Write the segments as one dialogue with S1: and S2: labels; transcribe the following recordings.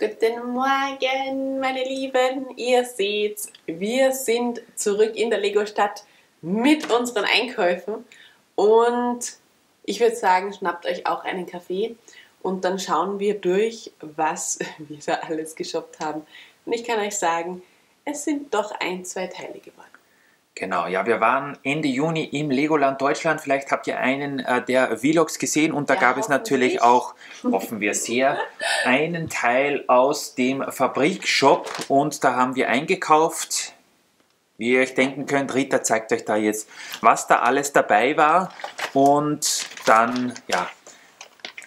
S1: Guten Morgen, meine Lieben. Ihr seht's, wir sind zurück in der Lego-Stadt mit unseren Einkäufen. Und ich würde sagen, schnappt euch auch einen Kaffee und dann schauen wir durch, was wir da alles geshoppt haben. Und ich kann euch sagen, es sind doch zwei Teile geworden.
S2: Genau, ja, wir waren Ende Juni im Legoland Deutschland. Vielleicht habt ihr einen der Vlogs gesehen und da
S1: Ja,
S2: gab es natürlich auch, hoffen wir sehr, einen Teil aus dem Fabrikshop und da haben wir eingekauft. Wie ihr euch denken könnt, Rita zeigt euch da jetzt, was da alles dabei war und dann, ja,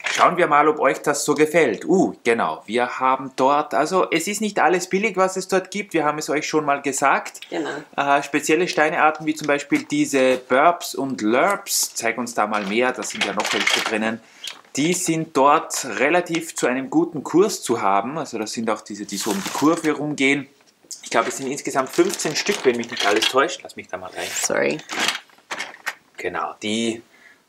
S2: schauen wir mal, ob euch das so gefällt. Genau, wir haben dort, also es ist nicht alles billig, was es dort gibt, wir haben es euch schon mal gesagt.
S1: Genau.
S2: Spezielle Steinearten wie zum Beispiel diese Burbs und Lurbs, zeig uns da mal mehr, da sind ja noch welche drinnen. Die sind dort relativ zu einem guten Kurs zu haben, also das sind auch diese, die so um die Kurve rumgehen. Ich glaube, es sind insgesamt 15 Stück, wenn mich nicht alles täuscht. Lass mich da mal rein.
S1: Sorry.
S2: Genau, die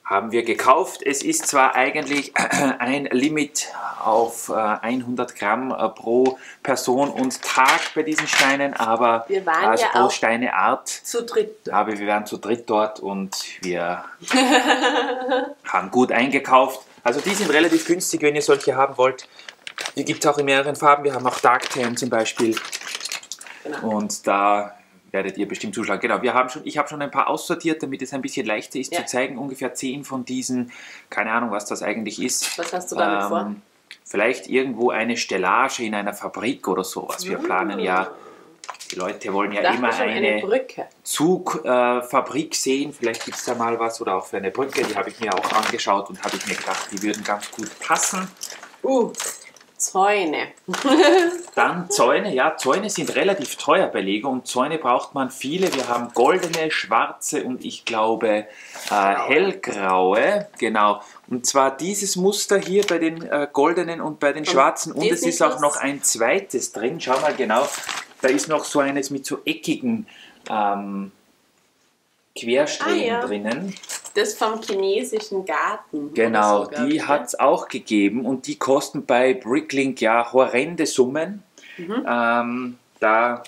S2: haben wir gekauft. Es ist zwar eigentlich ein Limit auf 100 Gramm pro Person und Tag bei diesen Steinen, aber
S1: wir waren
S2: also
S1: ja
S2: pro
S1: auch
S2: Steineart.
S1: Zu dritt.
S2: Aber wir waren zu dritt dort und wir haben gut eingekauft. Also die sind relativ günstig, wenn ihr solche haben wollt. Die gibt es auch in mehreren Farben. Wir haben auch Dark Tan zum Beispiel.
S1: Genau.
S2: Und da werdet ihr bestimmt zuschlagen. Genau, ich habe schon ein paar aussortiert, damit es ein bisschen leichter ist zu zeigen. Ungefähr 10 von diesen, keine Ahnung, was das eigentlich ist.
S1: Was hast du damit vor?
S2: Vielleicht irgendwo eine Stellage in einer Fabrik oder sowas. Wir planen ja, die Leute wollen ja immer eine Zugfabrik sehen. Vielleicht gibt es da mal was oder auch für eine Brücke. Die habe ich mir auch angeschaut und habe ich mir gedacht, die würden ganz gut passen.
S1: Zäune.
S2: Dann Zäune, ja, Zäune sind relativ teuer bei Lego und Zäune braucht man viele. Wir haben goldene, schwarze und ich glaube hellgraue, genau. Und zwar dieses Muster hier bei den goldenen und bei den schwarzen und es ist auch noch ein zweites drin. Schau mal genau, da ist noch so eines mit so eckigen Quersträhnen drinnen.
S1: Das vom chinesischen Garten.
S2: Genau,
S1: so,
S2: die hat es auch gegeben und die kosten bei Bricklink ja horrende Summen. Da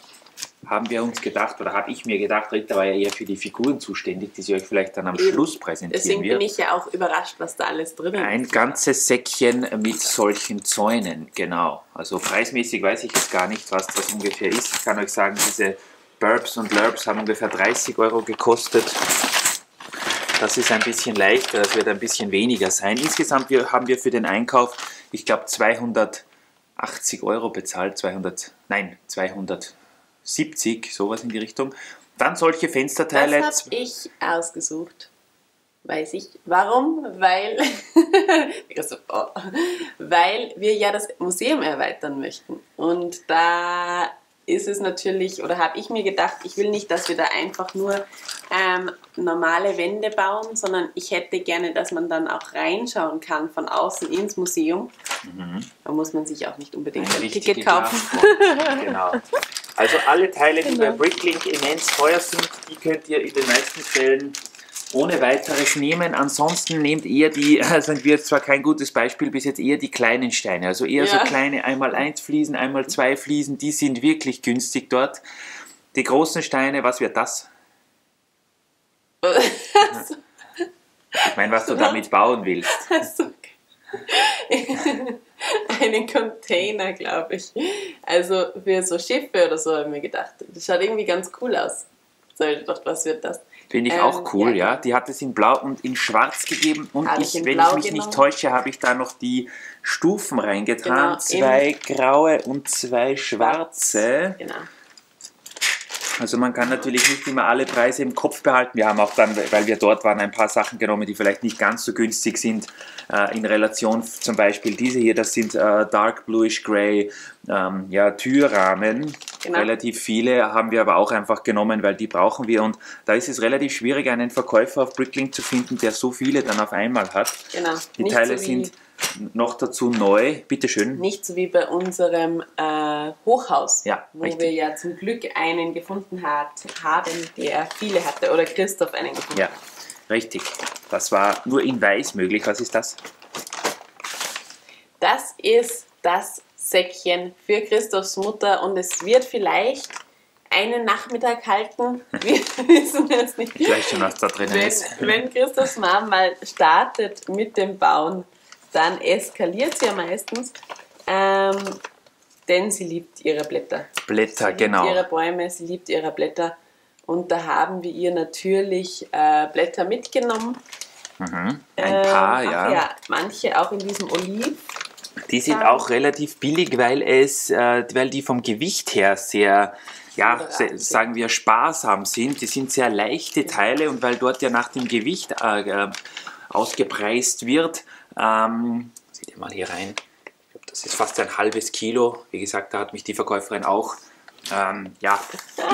S2: haben wir uns gedacht, oder habe ich mir gedacht, Rita war ja eher für die Figuren zuständig, die sie euch vielleicht dann am Schluss präsentieren
S1: Deswegen
S2: wird.
S1: bin ich ja auch überrascht, was da alles drin ist.
S2: Ein ganzes Säckchen mit solchen Zäunen, genau. Also preismäßig weiß ich jetzt gar nicht, was das ungefähr ist. Ich kann euch sagen, diese Burbs und Lurbs haben ungefähr 30 € gekostet. Das ist ein bisschen leichter, das wird ein bisschen weniger sein. Insgesamt haben wir für den Einkauf, ich glaube, 280 € bezahlt, 270, sowas in die Richtung. Dann solche Fensterteile.
S1: Das habe ich ausgesucht. Weiß ich. Warum? Weil, weil wir ja das Museum erweitern möchten. Und da ist es natürlich, oder habe ich mir gedacht, ich will nicht, dass wir da einfach nur normale Wände bauen, sondern ich hätte gerne, dass man dann auch reinschauen kann von außen ins Museum. Da muss man sich auch nicht unbedingt ein Ticket kaufen.
S2: Genau. Also alle Teile, die bei Bricklink immens teuer sind, die könnt ihr in den meisten Fällen ohne weiteres nehmen. Ansonsten nehmt eher die, sind wir jetzt zwar kein gutes Beispiel, bis jetzt eher die kleinen Steine. Also eher so kleine 1x1 Fliesen, 1x2 Fliesen, die sind wirklich günstig dort. Die großen Steine, was wird das? Ich meine, was du damit bauen willst.
S1: Einen Container, glaube ich. Also für so Schiffe oder so habe ich mir gedacht. Das schaut irgendwie ganz cool aus. So, ich dachte, was wird das?
S2: Finde ich auch cool, ja. Die hat es in Blau und in Schwarz gegeben. Und wenn ich mich nicht täusche, habe ich da noch die Stufen reingetan.
S1: Genau,
S2: 2 graue und 2 schwarze.
S1: Genau.
S2: Also man kann natürlich nicht immer alle Preise im Kopf behalten. Wir haben auch dann, weil wir dort waren, ein paar Sachen genommen, die vielleicht nicht ganz so günstig sind in Relation. Zum Beispiel diese hier, das sind Dark Bluish Grey Türrahmen. Genau. Relativ viele haben wir aber auch einfach genommen, weil die brauchen wir. Und da ist es relativ schwierig, einen Verkäufer auf Bricklink zu finden, der so viele dann auf einmal hat.
S1: Genau.
S2: Die Teile sind noch dazu neu. Bitteschön.
S1: Nicht so wie bei unserem Hochhaus, wo
S2: richtig.
S1: wir ja zum Glück einen gefunden haben, der viele hatte. Oder Christoph einen gefunden hat.
S2: Richtig. Das war nur in weiß möglich. Was ist das?
S1: Das ist das Säckchen für Christophs Mutter und es wird vielleicht einen Nachmittag halten. Wir wissen es nicht.
S2: Vielleicht schon, was da drinnen ist.
S1: Wenn Christophs Mom mal startet mit dem Bauen, dann eskaliert sie ja meistens. Denn sie liebt ihre Blätter.
S2: Blätter,
S1: sie
S2: genau.
S1: Sie liebt ihre Bäume, sie liebt ihre Blätter. Und da haben wir ihr natürlich Blätter mitgenommen.
S2: Ein paar, ja.
S1: Ja. Manche auch in diesem Oliv.
S2: Die sind auch relativ billig, weil die vom Gewicht her sehr, ja, sagen wir, sparsam sind. Die sind sehr leichte Teile und weil dort ja nach dem Gewicht ausgepreist wird, seht ihr mal hier rein, ich glaube, das ist fast ein halbes Kilo. Wie gesagt, da hat mich die Verkäuferin auch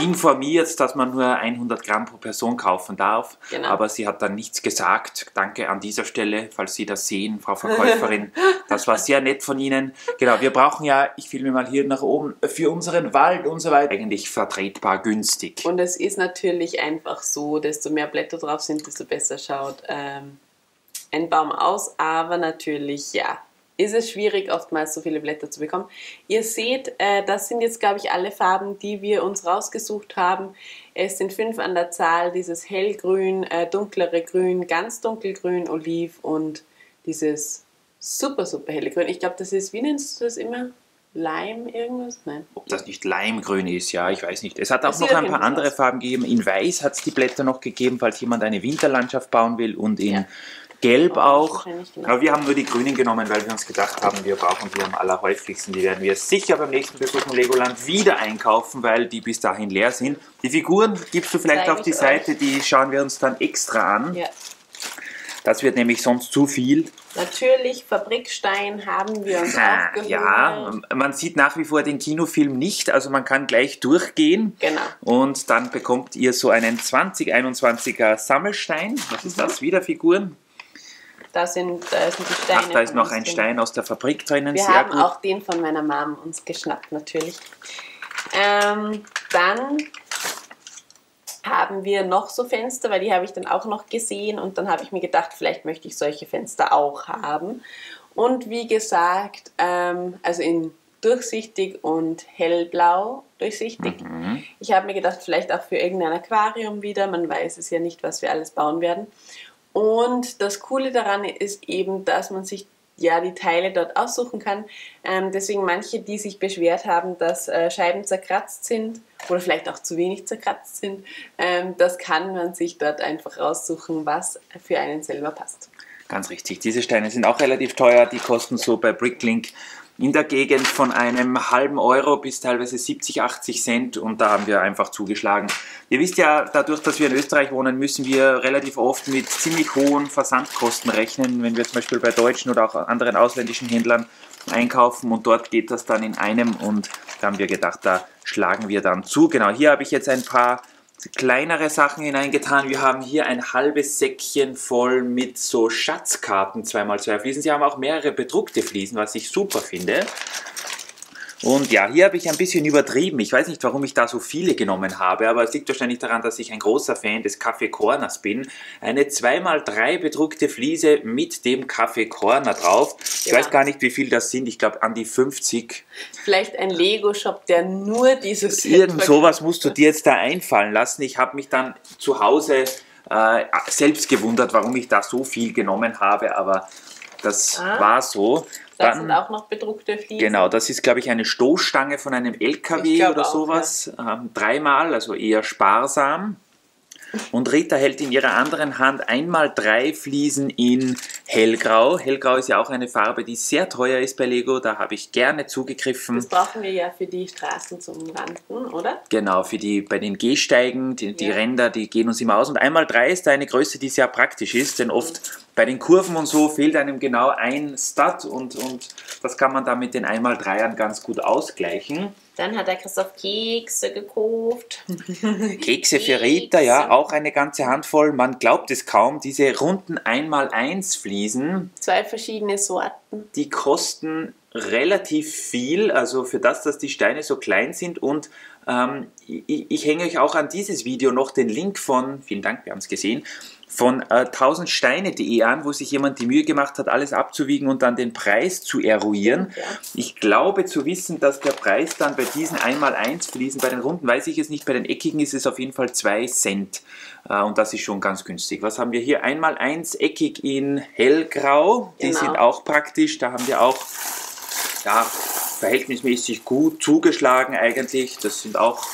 S2: informiert, dass man nur 100 Gramm pro Person kaufen darf.
S1: Genau.
S2: Aber sie hat dann nichts gesagt. Danke an dieser Stelle, falls Sie das sehen, Frau Verkäuferin. Das war sehr nett von Ihnen. Genau, wir brauchen ja, ich filme mal hier nach oben, für unseren Wald und so weiter, eigentlich vertretbar günstig.
S1: Und es ist natürlich einfach so, desto mehr Blätter drauf sind, desto besser schaut ein Baum aus. Aber natürlich, ja, ist es schwierig, oftmals so viele Blätter zu bekommen. Ihr seht, das sind jetzt, glaube ich, alle Farben, die wir uns rausgesucht haben. Es sind 5 an der Zahl, dieses hellgrün, dunklere Grün, ganz dunkelgrün, Oliv und dieses super, super helle Grün. Ich glaube, das ist, wie nennst du das immer? Lime irgendwas? Nein.
S2: Ob das nicht Limegrün ist, ja, ich weiß nicht. Es hat auch noch ein paar andere Farben gegeben. In Weiß hat es die Blätter noch gegeben, falls jemand eine Winterlandschaft bauen will und in Gelb auch. Genau. Aber wir haben nur die grünen genommen, weil wir uns gedacht haben, wir brauchen die am allerhäufigsten. Die werden wir sicher beim nächsten Besuch im Legoland wieder einkaufen, weil die bis dahin leer sind. Die Figuren gibst du vielleicht auf die Seite, die schauen wir uns dann extra an. Ja. Das wird nämlich sonst zu viel.
S1: Natürlich, Fabrikstein haben wir uns auch geholt.
S2: Ja, man sieht nach wie vor den Kinofilm nicht, also man kann gleich durchgehen.
S1: Genau.
S2: Und dann bekommt ihr so einen 2021er Sammelstein. Was ist das? Wieder Figuren?
S1: Da sind die Steine.
S2: Ach, da ist noch ein Stein aus der Fabrik drinnen.
S1: Wir haben auch den von meiner Mom uns geschnappt, natürlich. Dann haben wir noch so Fenster, weil die habe ich dann auch noch gesehen und dann habe ich mir gedacht, vielleicht möchte ich solche Fenster auch haben. Und wie gesagt, also in durchsichtig und hellblau durchsichtig. Ich habe mir gedacht, vielleicht auch für irgendein Aquarium wieder, man weiß es ja nicht, was wir alles bauen werden. Und das Coole daran ist eben, dass man sich ja die Teile dort aussuchen kann. Deswegen manche, die sich beschwert haben, dass Scheiben zerkratzt sind oder vielleicht auch zu wenig zerkratzt sind, das kann man sich dort einfach raussuchen, was für einen selber passt.
S2: Ganz richtig. Diese Steine sind auch relativ teuer. Die kosten so bei Bricklink in der Gegend von einem halben Euro bis teilweise 70, 80 Cent und da haben wir einfach zugeschlagen. Ihr wisst ja, dadurch, dass wir in Österreich wohnen, müssen wir relativ oft mit ziemlich hohen Versandkosten rechnen, wenn wir zum Beispiel bei deutschen oder auch anderen ausländischen Händlern einkaufen und dort geht das dann in einem und da haben wir gedacht, da schlagen wir dann zu. Genau, hier habe ich jetzt ein paar kleinere Sachen hineingetan. Wir haben hier ein halbes Säckchen voll mit so Schatzkarten, 2x2 Fliesen. Sie haben auch mehrere bedruckte Fliesen, was ich super finde. Und ja, hier habe ich ein bisschen übertrieben. Ich weiß nicht, warum ich da so viele genommen habe, aber es liegt wahrscheinlich daran, dass ich ein großer Fan des Café Corners bin. Eine 2x3 bedruckte Fliese mit dem Café Corner drauf. Ich weiß gar nicht, wie viel das sind. Ich glaube, an die 50.
S1: Vielleicht ein Lego-Shop, der nur dieses...
S2: Irgend sowas musst du dir jetzt da einfallen lassen. Ich habe mich dann zu Hause selbst gewundert, warum ich da so viel genommen habe, aber das war so.
S1: Da sind auch noch bedruckte Fliesen.
S2: Genau, das ist, glaube ich, eine Stoßstange von einem LKW oder sowas. Ja. 3-mal, also eher sparsam. Und Rita hält in ihrer anderen Hand 1x3 Fliesen in hellgrau. Hellgrau ist ja auch eine Farbe, die sehr teuer ist bei Lego. Da habe ich gerne zugegriffen.
S1: Das brauchen wir ja für die Straßen zum Randen, oder?
S2: Genau, bei den Gehsteigen, die Ränder, die gehen uns immer aus. Und 1x3 ist eine Größe, die sehr praktisch ist, denn oft bei den Kurven und so fehlt einem genau ein Stud und das kann man dann mit den 1x3ern ganz gut ausgleichen.
S1: Dann hat der Christoph Kekse gekauft.
S2: Kekse für Rita, ja, auch eine ganze Handvoll. Man glaubt es kaum, diese runden 1x1 Fliesen.
S1: 2 verschiedene Sorten.
S2: Die kosten relativ viel, also für das, dass die Steine so klein sind und ich hänge euch auch an dieses Video noch den Link von, vielen Dank, wir haben es gesehen, von 1000steine.de an, wo sich jemand die Mühe gemacht hat, alles abzuwiegen und dann den Preis zu eruieren.
S1: Ja.
S2: Ich glaube zu wissen, dass der Preis dann bei diesen 1x1 Fliesen, bei den runden weiß ich es nicht, bei den eckigen ist es auf jeden Fall 2 Cent. Und das ist schon ganz günstig. Was haben wir hier? 1x1 eckig in hellgrau. Die
S1: Genau.
S2: sind auch praktisch. Da haben wir auch ja, verhältnismäßig gut zugeschlagen eigentlich. Das sind auch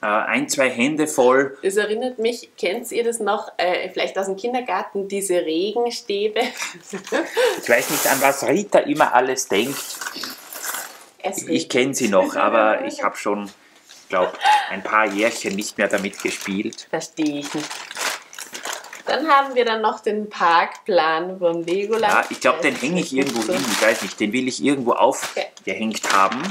S2: 1-2 Hände voll.
S1: Das erinnert mich, kennt ihr das noch, vielleicht aus dem Kindergarten, diese Regenstäbe?
S2: Ich weiß nicht, an was Rita immer alles denkt. Ich kenne sie noch, aber ich habe schon, ich glaube, ein paar Jährchen nicht mehr damit gespielt.
S1: Verstehe ich nicht. Dann haben wir dann noch den Parkplan vom Legoland.
S2: Ja, ich glaube, den hänge ich irgendwo hin. Ich weiß nicht, den will ich irgendwo aufgehängt haben.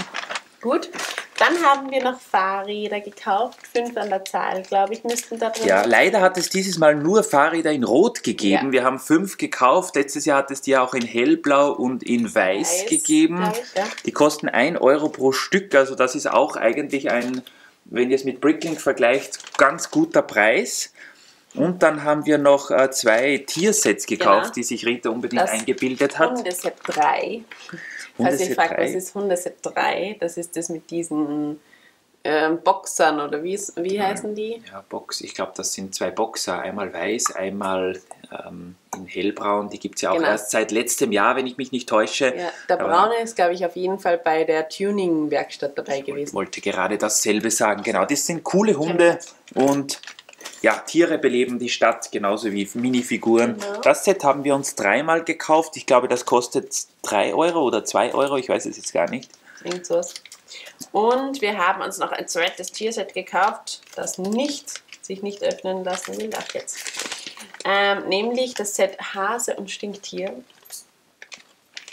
S1: Gut. Dann haben wir noch Fahrräder gekauft. 5 an der Zahl, glaube ich, müssten da drin
S2: Ja,
S1: sein.
S2: leider hat es dieses Mal nur Fahrräder in Rot gegeben.
S1: Ja.
S2: Wir haben 5 gekauft. Letztes Jahr hat es die auch in hellblau und in weiß gegeben.
S1: glaub ich, ja.
S2: Die kosten 1 Euro pro Stück. Also das ist auch eigentlich ein, wenn ihr es mit Bricklink vergleicht, ganz guter Preis. Und dann haben wir noch 2 Tiersets gekauft,
S1: Genau.
S2: die sich Rita unbedingt
S1: Das
S2: Also
S1: Hundeset 3. Falls ihr fragt, was ist Hundeset 3? Das ist das mit diesen Boxern oder wie heißen die?
S2: Ja, Box. Ich glaube, das sind 2 Boxer. Einmal weiß, einmal in hellbraun. Die gibt es ja auch
S1: Genau.
S2: erst seit letztem Jahr, wenn ich mich nicht täusche.
S1: Ja, der
S2: Aber
S1: braune ist, glaube ich, auf jeden Fall bei der Tuning-Werkstatt dabei
S2: ich
S1: gewesen.
S2: wollte gerade dasselbe sagen. Genau, das sind coole Hunde und ja, Tiere beleben die Stadt, genauso wie Minifiguren.
S1: Genau.
S2: Das Set haben wir uns 3-mal gekauft. Ich glaube, das kostet 3 Euro oder 2 Euro. Ich weiß es jetzt gar nicht.
S1: Irgend sowas. Und wir haben uns noch ein zweites Tierset gekauft, das sich nicht öffnen lassen will. Ach jetzt. Nämlich das Set Hase und Stinktier.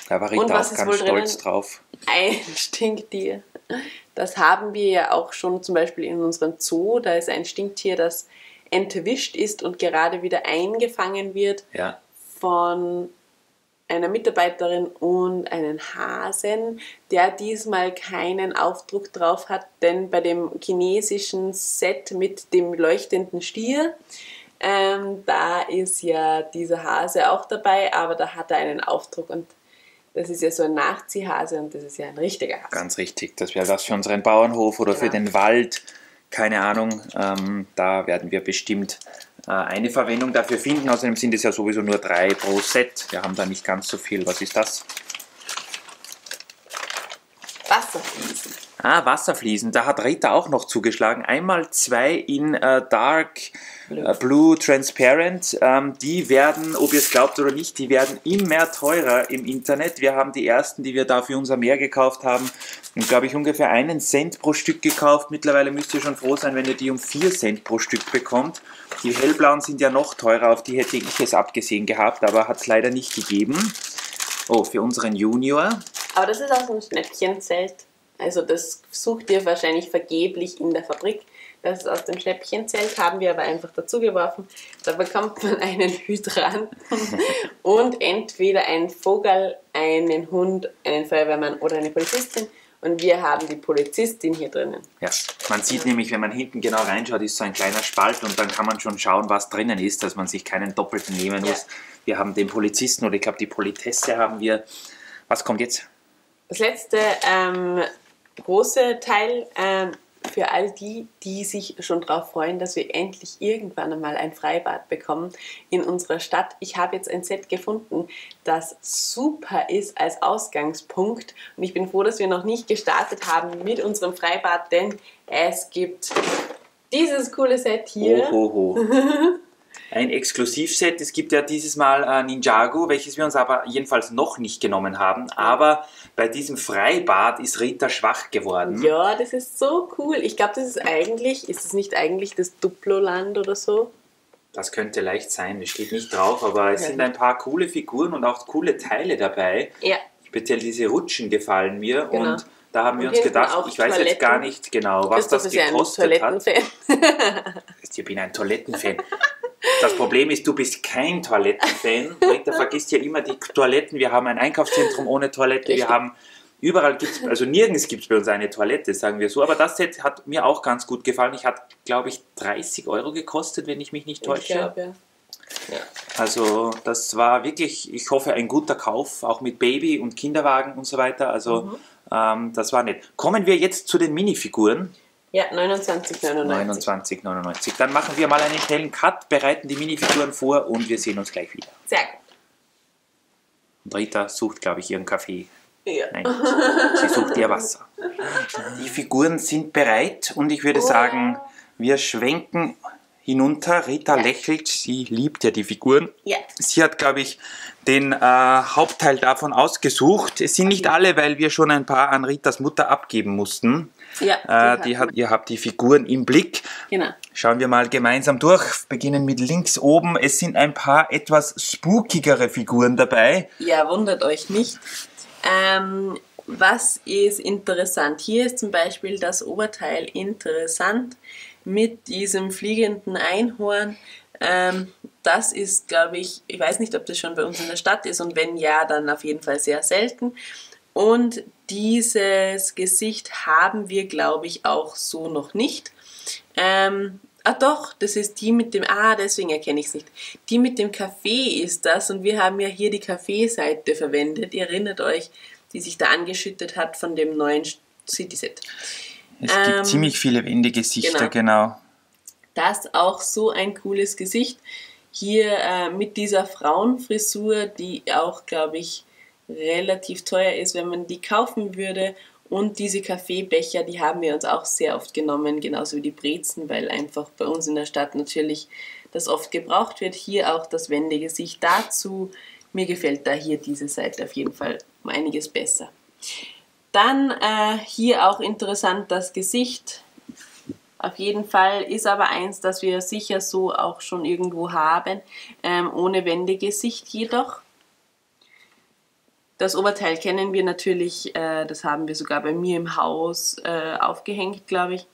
S2: Da war
S1: Und
S2: Rita
S1: was
S2: auch
S1: ist
S2: ganz
S1: wohl
S2: stolz
S1: drinnen?
S2: drauf.
S1: Ein Stinktier. Das haben wir ja auch schon zum Beispiel in unserem Zoo. Da ist ein Stinktier, das entwischt ist und gerade wieder eingefangen wird
S2: Ja.
S1: von einer Mitarbeiterin und einen Hasen, der diesmal keinen Aufdruck drauf hat, denn bei dem chinesischen Set mit dem leuchtenden Stier, da ist ja dieser Hase auch dabei, aber da hat er einen Aufdruck und das ist ja so ein Nachziehhase und das ist ja ein richtiger Hase.
S2: Ganz richtig. Das wäre was für unseren Bauernhof oder für
S1: Genau.
S2: den Wald. Keine Ahnung. Da werden wir bestimmt eine Verwendung dafür finden. Außerdem sind es ja sowieso nur 3 pro Set. Wir haben da nicht ganz so viel. Was ist das?
S1: Wasserfliesen.
S2: Wasserfliesen. Da hat Rita auch noch zugeschlagen. Einmal 2 in Dark Blue Transparent. Die werden, ob ihr es glaubt oder nicht, die werden immer teurer im Internet. Wir haben die ersten, die wir da für unser Meer gekauft haben, glaube ich, ungefähr 1 Cent pro Stück gekauft. Mittlerweile müsst ihr schon froh sein, wenn ihr die um 4 Cent pro Stück bekommt. Die hellblauen sind ja noch teurer, auf die hätte ich es abgesehen gehabt, aber hat es leider nicht gegeben. Oh, für unseren Junior.
S1: Aber das ist auch so ein Schnäppchenzelt. Also das sucht ihr wahrscheinlich vergeblich in der Fabrik. Das ist aus dem Schnäppchenzelt, haben wir aber einfach dazu geworfen. Da bekommt man einen Hydranten und entweder einen Vogel, einen Hund, einen Feuerwehrmann oder eine Polizistin. Und wir haben die Polizistin hier drinnen.
S2: Ja, man sieht nämlich, wenn man hinten genau reinschaut, ist so ein kleiner Spalt und dann kann man schon schauen, was drinnen ist, dass man sich keinen doppelten nehmen muss.
S1: Ja.
S2: Wir haben den Polizisten oder ich glaube die Politesse haben wir. Was kommt jetzt?
S1: Das letzte große Teil für all die, die sich schon darauf freuen, dass wir endlich irgendwann einmal ein Freibad bekommen in unserer Stadt. Ich habe jetzt ein Set gefunden, das super ist als Ausgangspunkt und ich bin froh, dass wir noch nicht gestartet haben mit unserem Freibad, denn es gibt dieses coole Set hier.
S2: Ohoho. Ein Exklusivset. Es gibt ja dieses Mal Ninjago, welches wir uns aber jedenfalls noch nicht genommen haben. Aber bei diesem Freibad ist Rita schwach geworden.
S1: Ja, das ist so cool. Ich glaube, ist es nicht eigentlich das Duplo-Land oder so?
S2: Das könnte leicht sein, das steht nicht drauf, aber es sind ein paar coole Figuren und auch coole Teile dabei.
S1: Ja.
S2: Speziell diese Rutschen gefallen mir
S1: Genau.
S2: und da haben wir
S1: Und
S2: uns
S1: hinten
S2: gedacht,
S1: auch
S2: ich weiß jetzt
S1: Toiletten.
S2: gar nicht genau, was
S1: Christoph
S2: das
S1: ist ja ein
S2: gekostet hat.
S1: Toilettenfan.
S2: Ich bin ein Toilettenfan. Das Problem ist, du bist kein Toilettenfan. Rita vergisst ja immer die Toiletten. Wir haben ein Einkaufszentrum ohne Toilette.
S1: Richtig.
S2: Wir haben überall also nirgends gibt es bei uns eine Toilette, sagen wir so. Aber das Set hat mir auch ganz gut gefallen. Ich hat, glaube ich, 30 Euro gekostet, wenn ich mich nicht täusche.
S1: Ich glaube, ja. Ja.
S2: Also das war wirklich, ich hoffe, ein guter Kauf, auch mit Baby und Kinderwagen und so weiter. Also das war nett. Kommen wir jetzt zu den Minifiguren.
S1: Ja, 29,99.
S2: 29,99. Dann machen wir mal einen schnellen Cut, bereiten die Minifiguren vor und wir sehen uns gleich wieder.
S1: Sehr gut.
S2: Und Rita sucht, glaube ich, ihren Kaffee.
S1: Ja.
S2: Nein, sie sucht ihr Wasser. Die Figuren sind bereit und ich würde sagen, wir schwenken hinunter. Rita lächelt, sie liebt ja die Figuren.
S1: Ja.
S2: Sie hat, glaube ich, den Hauptteil davon ausgesucht. Es sind nicht alle, weil wir schon ein paar an Ritas Mutter abgeben mussten.
S1: Ja,
S2: Ihr habt die Figuren im Blick.
S1: Genau.
S2: Schauen wir mal gemeinsam durch. Beginnen mit links oben. Es sind ein paar etwas spookigere Figuren dabei.
S1: Ja, wundert euch nicht. Was ist interessant? Hier ist zum Beispiel das Oberteil interessant mit diesem fliegenden Einhorn. Das ist, glaube ich weiß nicht, ob das schon bei uns in der Stadt ist und wenn ja, dann auf jeden Fall sehr selten. Und dieses Gesicht haben wir, glaube ich, auch so noch nicht. Doch, das ist die mit dem, deswegen erkenne ich es nicht. Die mit dem Kaffee ist das und wir haben ja hier die Kaffeeseite verwendet. Ihr erinnert euch, die sich da angeschüttet hat von dem neuen City-Set.
S2: Es gibt ziemlich viele Wendegesichter, genau.
S1: Das ist auch so ein cooles Gesicht. Hier mit dieser Frauenfrisur, die auch, glaube ich, relativ teuer ist, wenn man die kaufen würde. Und diese Kaffeebecher, die haben wir uns auch sehr oft genommen, genauso wie die Brezen, weil einfach bei uns in der Stadt natürlich das oft gebraucht wird. Hier auch das Wendegesicht dazu. Mir gefällt da hier diese Seite auf jeden Fall um einiges besser. Dann hier auch interessant das Gesicht. Auf jeden Fall ist aber eins, das wir sicher so auch schon irgendwo haben, ohne Wendegesicht jedoch. Das Oberteil kennen wir natürlich, das haben wir sogar bei mir im Haus aufgehängt, glaube ich.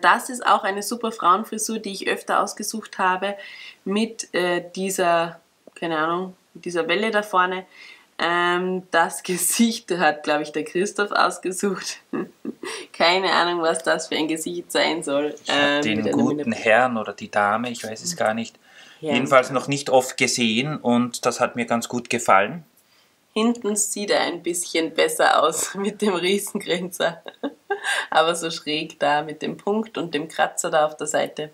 S1: Das ist auch eine super Frauenfrisur, die ich öfter ausgesucht habe, mit dieser, keine Ahnung, dieser Welle da vorne. Das Gesicht hat, glaube ich, der Christoph ausgesucht. Keine Ahnung, was das für ein Gesicht sein soll.
S2: Den guten Herrn oder die Dame, ich weiß es gar nicht. Ja. Jedenfalls noch nicht oft gesehen und das hat mir ganz gut gefallen.
S1: Hinten sieht er ein bisschen besser aus mit dem Riesengrinser. Aber so schräg da mit dem Punkt und dem Kratzer da auf der Seite.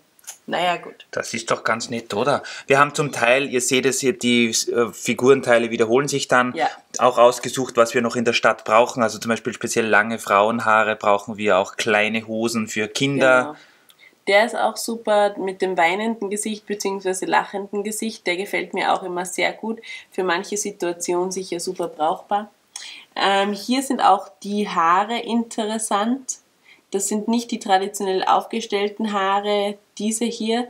S1: Naja, gut.
S2: Das ist doch ganz nett, oder? Wir haben zum Teil, ihr seht es hier, die Figurenteile wiederholen sich dann, auch ausgesucht, was wir noch in der Stadt brauchen. Also zum Beispiel speziell lange Frauenhaare brauchen wir, auch kleine Hosen für Kinder.
S1: Genau. Der ist auch super mit dem weinenden Gesicht bzw. lachenden Gesicht. Der gefällt mir auch immer sehr gut. Für manche Situationen sicher super brauchbar. Hier sind auch die Haare interessant. Das sind nicht die traditionell aufgestellten Haare, diese hier,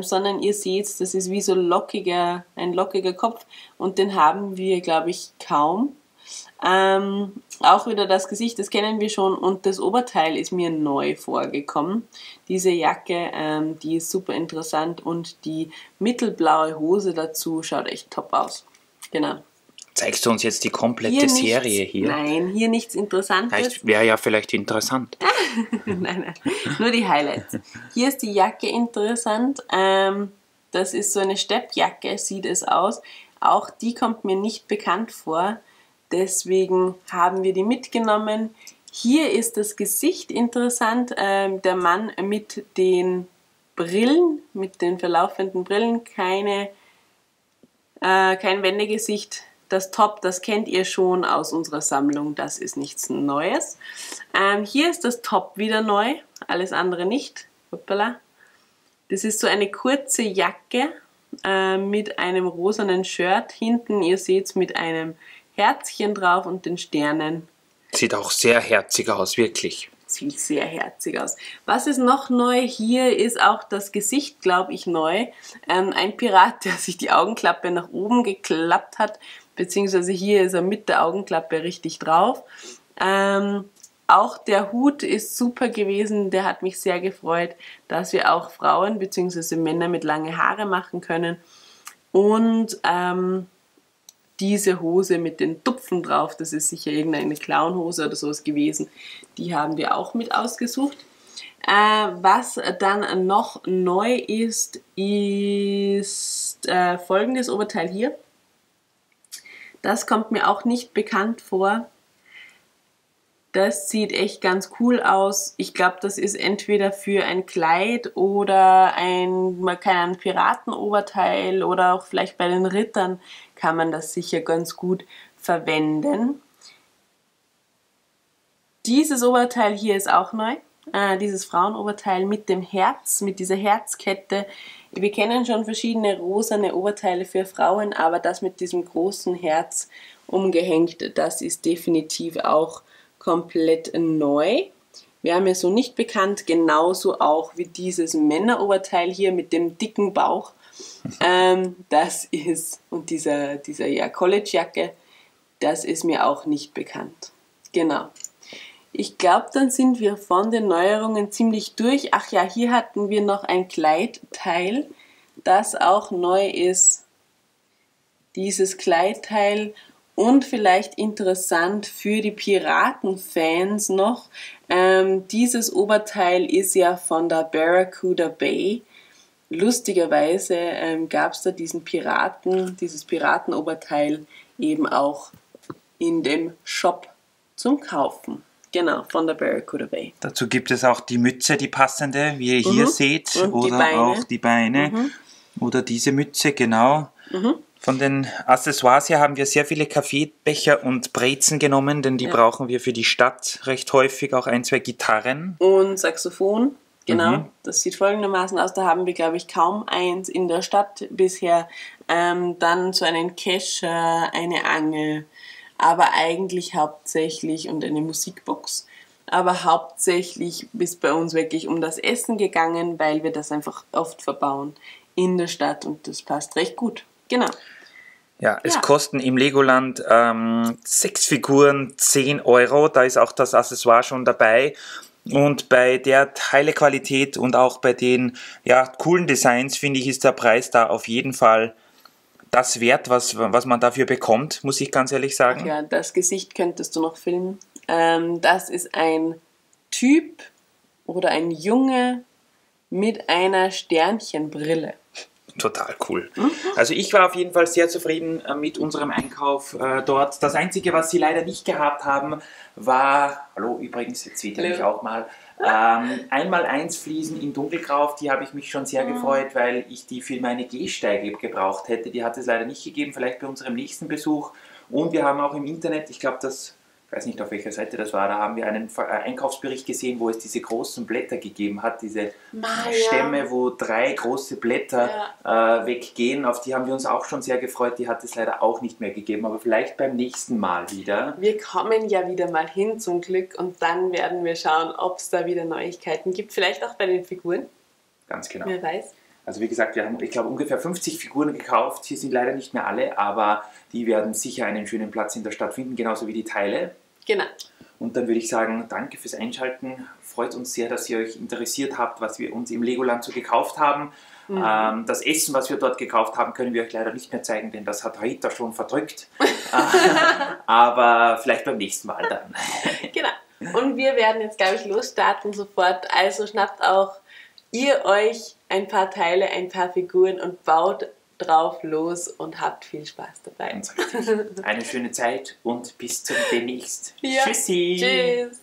S1: sondern ihr seht, das ist wie so ein lockiger Kopf und den haben wir, glaube ich, kaum. Auch wieder das Gesicht, das kennen wir schon und das Oberteil ist mir neu vorgekommen. Diese Jacke, die ist super interessant und die mittelblaue Hose dazu schaut echt top aus. Genau.
S2: Zeigst du uns jetzt die komplette Serie hier?
S1: Nein, hier nichts Interessantes.
S2: Wäre ja vielleicht interessant.
S1: nein, nur die Highlights. Hier ist die Jacke interessant. Das ist so eine Steppjacke, sieht es aus. Auch die kommt mir nicht bekannt vor. Deswegen haben wir die mitgenommen. Hier ist das Gesicht interessant. Der Mann mit den Brillen, mit den verlaufenden Brillen, kein Wendegesicht. Das Top, das kennt ihr schon aus unserer Sammlung, das ist nichts Neues. Hier ist das Top wieder neu, alles andere nicht. Hoppala. Das ist so eine kurze Jacke mit einem rosanen Shirt. Hinten, ihr seht es, mit einem Herzchen drauf und den Sternen.
S2: Sieht auch sehr herzig aus, wirklich.
S1: Sieht sehr herzig aus. Was ist noch neu? Hier ist auch das Gesicht, glaube ich, neu. Ein Pirat, der sich die Augenklappe nach oben geklappt hat, beziehungsweise hier ist er mit der Augenklappe richtig drauf. Auch der Hut ist super gewesen, der hat mich sehr gefreut, dass wir auch Frauen bzw. Männer mit langen Haare machen können. Und diese Hose mit den Tupfen drauf, das ist sicher irgendeine Clownhose oder sowas gewesen, die haben wir auch mit ausgesucht. Was dann noch neu ist folgendes Oberteil hier. Das kommt mir auch nicht bekannt vor. Das sieht echt ganz cool aus. Ich glaube, das ist entweder für ein Kleid oder ein Piratenoberteil oder auch vielleicht bei den Rittern kann man das sicher ganz gut verwenden. Dieses Oberteil hier ist auch neu. Dieses Frauenoberteil mit dem Herz, mit dieser Herzkette. Wir kennen schon verschiedene rosane Oberteile für Frauen, aber das mit diesem großen Herz umgehängt, das ist definitiv auch komplett neu. Wäre mir so nicht bekannt, genauso auch wie dieses Männeroberteil hier mit dem dicken Bauch. Das ist, und dieser ja, Collegejacke, das ist mir auch nicht bekannt. Genau. Ich glaube, dann sind wir von den Neuerungen ziemlich durch. Ach ja, hier hatten wir noch ein Kleidteil, das auch neu ist. Dieses Kleidteil und vielleicht interessant für die Piratenfans noch. Dieses Oberteil ist ja von der Barracuda Bay. Lustigerweise gab es da dieses Piratenoberteil eben auch in dem Shop zum Kaufen. Genau, von der Barracuda Bay.
S2: Dazu gibt es auch die Mütze, die passende, wie ihr hier seht.
S1: Und
S2: oder auch die Beine. Oder diese Mütze, genau. Von den Accessoires her haben wir sehr viele Kaffeebecher und Brezen genommen, denn die brauchen wir für die Stadt recht häufig. Auch 1, 2 Gitarren.
S1: Und Saxophon, genau. Das sieht folgendermaßen aus. Da haben wir, glaube ich, kaum eins in der Stadt bisher. Dann so einen Kescher, eine Angel. Aber eigentlich hauptsächlich und eine Musikbox. Aber hauptsächlich ist bei uns wirklich um das Essen gegangen, weil wir das einfach oft verbauen in der Stadt und das passt recht gut. Genau.
S2: Ja, es kosten im Legoland 6 Figuren 10 Euro. Da ist auch das Accessoire schon dabei. Und bei der Teilequalität und auch bei den coolen Designs, finde ich, ist der Preis da auf jeden Fall das wert, was man dafür bekommt, muss ich ganz ehrlich sagen.
S1: Ach ja, das Gesicht könntest du noch filmen. Das ist ein Typ oder ein Junge mit einer Sternchenbrille.
S2: Total cool. Also ich war auf jeden Fall sehr zufrieden mit unserem Einkauf dort. Das Einzige, was sie leider nicht gehabt haben, war, hallo übrigens, jetzt seht ihr mich auch mal, 1x1 Fliesen in dunkelgrau, auf die habe ich mich schon sehr gefreut, weil ich die für meine Gehsteige gebraucht hätte. Die hat es leider nicht gegeben, vielleicht bei unserem nächsten Besuch. Und wir haben auch im Internet, ich glaube, ich weiß nicht, auf welcher Seite das war, da haben wir einen Einkaufsbericht gesehen, wo es diese großen Blätter gegeben hat, diese Stämme, wo 3 große Blätter weggehen. Auf die haben wir uns auch schon sehr gefreut, die hat es leider auch nicht mehr gegeben, aber vielleicht beim nächsten Mal wieder.
S1: Wir kommen ja wieder mal hin zum Glück und dann werden wir schauen, ob es da wieder Neuigkeiten gibt, vielleicht auch bei den Figuren.
S2: Ganz genau.
S1: Wer weiß.
S2: Also wie gesagt, wir haben, ich glaube, ungefähr 50 Figuren gekauft. Hier sind leider nicht mehr alle, aber die werden sicher einen schönen Platz in der Stadt finden, genauso wie die Teile.
S1: Genau.
S2: Und dann würde ich sagen, danke fürs Einschalten. Freut uns sehr, dass ihr euch interessiert habt, was wir uns im Legoland so gekauft haben. Das Essen, was wir dort gekauft haben, können wir euch leider nicht mehr zeigen, denn das hat Rita schon verdrückt. Aber vielleicht beim nächsten Mal dann.
S1: Genau. Und wir werden jetzt, glaube ich, losstarten sofort. Also schnappt auch ihr euch ein paar Teile, ein paar Figuren und baut drauf los und habt viel Spaß dabei.
S2: Eine schöne Zeit und bis zum demnächst.
S1: Ja.
S2: Tschüssi.
S1: Tschüss.